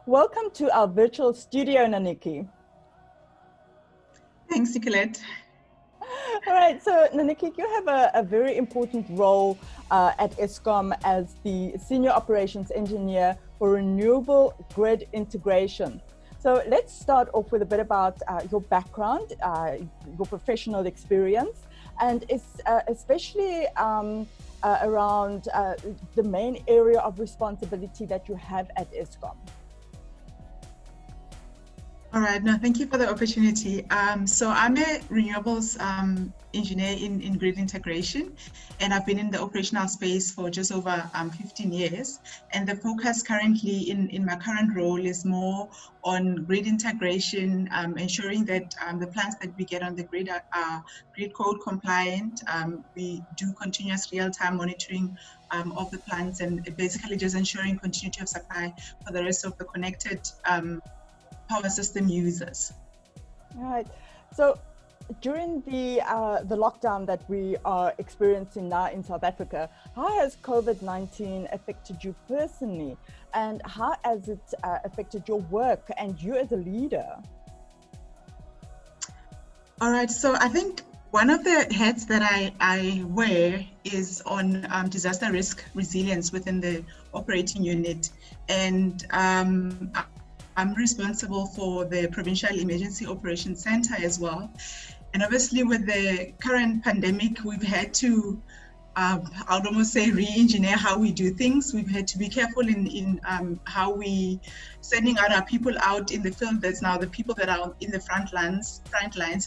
Welcome to our virtual studio, Naniki. Thanks, Nicolette. All right, so Naniki, you have a very important role at Eskom as the Senior Operations Engineer for Renewable Grid Integration. So let's start off with a bit about your background, your professional experience, and especially around the main area of responsibility that you have at Eskom. All right, no, thank you for the opportunity. So I'm a renewables engineer in grid integration, and I've been in the operational space for just over 15 years. And the focus currently in my current role is more on grid integration, ensuring that the plants that we get on the grid are grid code compliant. We do continuous real-time monitoring of the plants, and basically just ensuring continuity of supply for the rest of the connected power system users. All right. So during the lockdown that we are experiencing now in South Africa, how has COVID-19 affected you personally, and how has it affected your work and you as a leader? All right. So I think one of the hats that I wear is on disaster risk resilience within the operating unit, and I'm responsible for the Provincial Emergency Operations Center as well. And obviously with the current pandemic, we've had to, I would almost say, re-engineer how we do things. We've had to be careful in how we sending out our people out in the field. That's now the people that are in the front lines,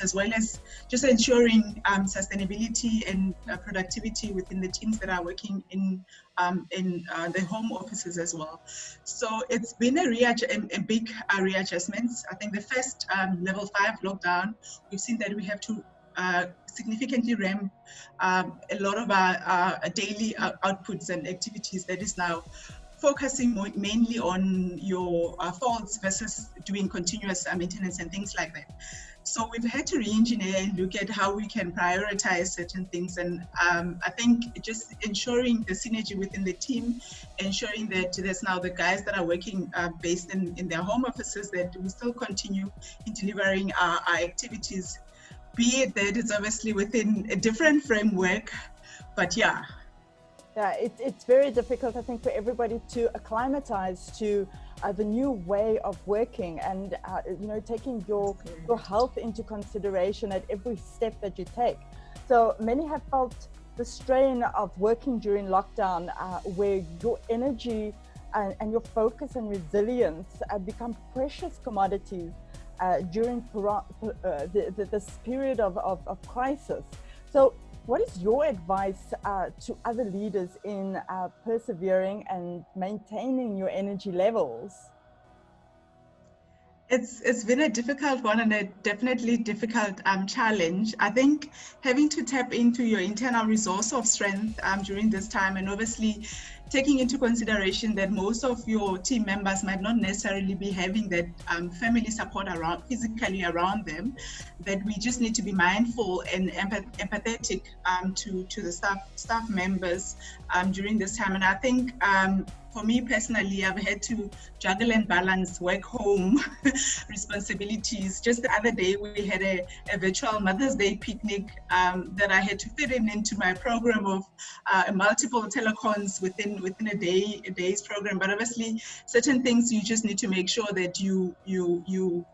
as well as just ensuring sustainability and productivity within the teams that are working in the home offices as well. So it's been a big readjustment. I think the first level 5 lockdown, we've seen that we have to significantly ramp a lot of our daily outputs and activities that is now focusing mainly on your faults versus doing continuous maintenance and things like that. So we've had to re-engineer and look at how we can prioritize certain things. And I think just ensuring the synergy within the team, ensuring that there's now the guys that are working based in their home offices, that we still continue in delivering our activities, be it that it's obviously within a different framework, but yeah. Yeah, it's very difficult, I think, for everybody to acclimatize to the new way of working, and taking your health into consideration at every step that you take. So many have felt the strain of working during lockdown, where your energy and your focus and resilience become precious commodities during this period of crisis. So what is your advice to other leaders in persevering and maintaining your energy levels? It's been a difficult one, and a definitely difficult challenge. I think having to tap into your internal resource of strength during this time, and obviously taking into consideration that most of your team members might not necessarily be having that family support physically around them, that we just need to be mindful and empathetic to the staff members during this time. And I think for me personally, I've had to juggle and balance work-home responsibilities. Just the other day, we had a virtual Mother's Day picnic that I had to fit into my program of multiple telecons within a day's program. But obviously, certain things you just need to make sure that you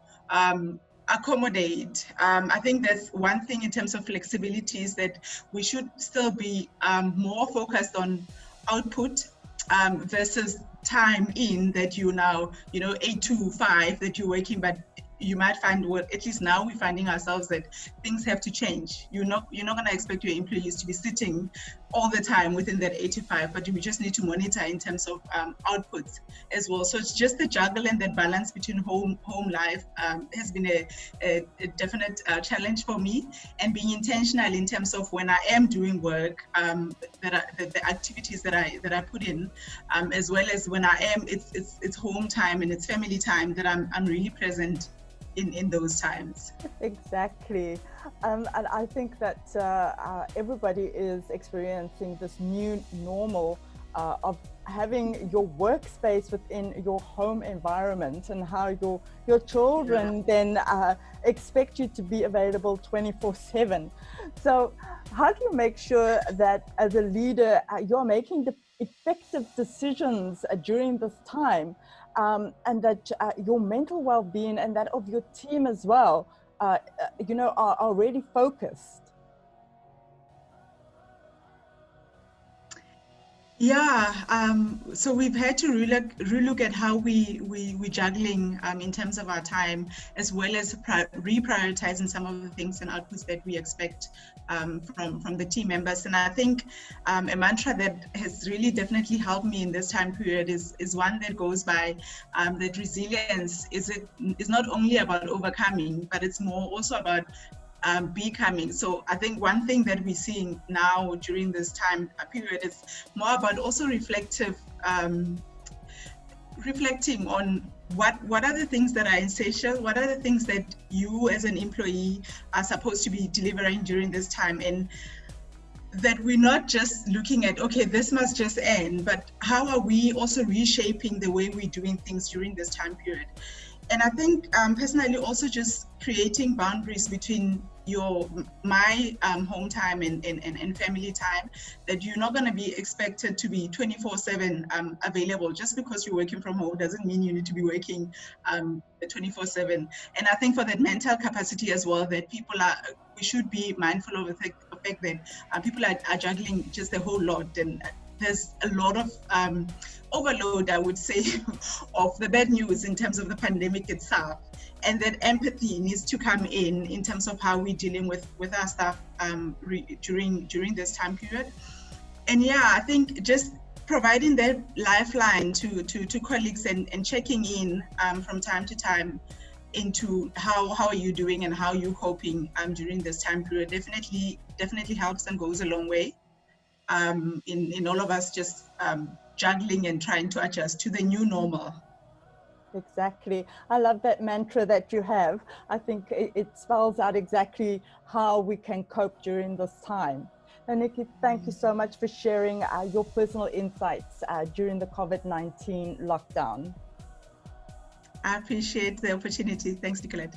accommodate. I think that's one thing in terms of flexibility, is that we should still be more focused on output versus time in, that you now 8 to 5 that you're working, but you might find, well, at least now we're finding ourselves that things have to change. You're not going to expect your employees to be sitting all the time within that 85, but we just need to monitor in terms of outputs as well. So it's just the juggle and that balance between home life has been a definite challenge for me, and being intentional in terms of when I am doing work, the activities that I put in, as well as when I am, it's home time and it's family time, that I'm really present in those times. Exactly. And I think that everybody is experiencing this new normal of having your workspace within your home environment, and how your children then expect you to be available 24/7. So how do you make sure that as a leader you're making the effective decisions during this time, and that your mental well-being and that of your team as well are really focused? Yeah, so we've had to relook at how we're juggling in terms of our time, as well as reprioritizing some of the things and outputs that we expect from the team members. And I think a mantra that has really definitely helped me in this time period is one that goes by that resilience is not only about overcoming, but it's more also about becoming. So I think one thing that we're seeing now during this time period is more about also reflecting on what are the things that are essential, what are the things that you as an employee are supposed to be delivering during this time, and that we're not just looking at, okay, this must just end, but how are we also reshaping the way we're doing things during this time period. And I think personally also just creating boundaries between my home time and family time, that you're not going to be expected to be 24/7 available. Just because you're working from home doesn't mean you need to be working 24/7. And I think for that mental capacity as well, that we should be mindful of the fact that people are juggling just a whole lot, and there's a lot of overload, I would say, of the bad news in terms of the pandemic itself, and that empathy needs to come in terms of how we're dealing with our staff during this time period. And yeah, I think just providing that lifeline to colleagues and checking in from time to time into how are you doing and how you're coping during this time period definitely helps and goes a long way in all of us just juggling and trying to adjust to the new normal. Exactly. I love that mantra that you have. I think it spells out exactly how we can cope during this time. Naniki, thank you so much for sharing your personal insights during the COVID-19 lockdown. I appreciate the opportunity. Thanks, Nicolette.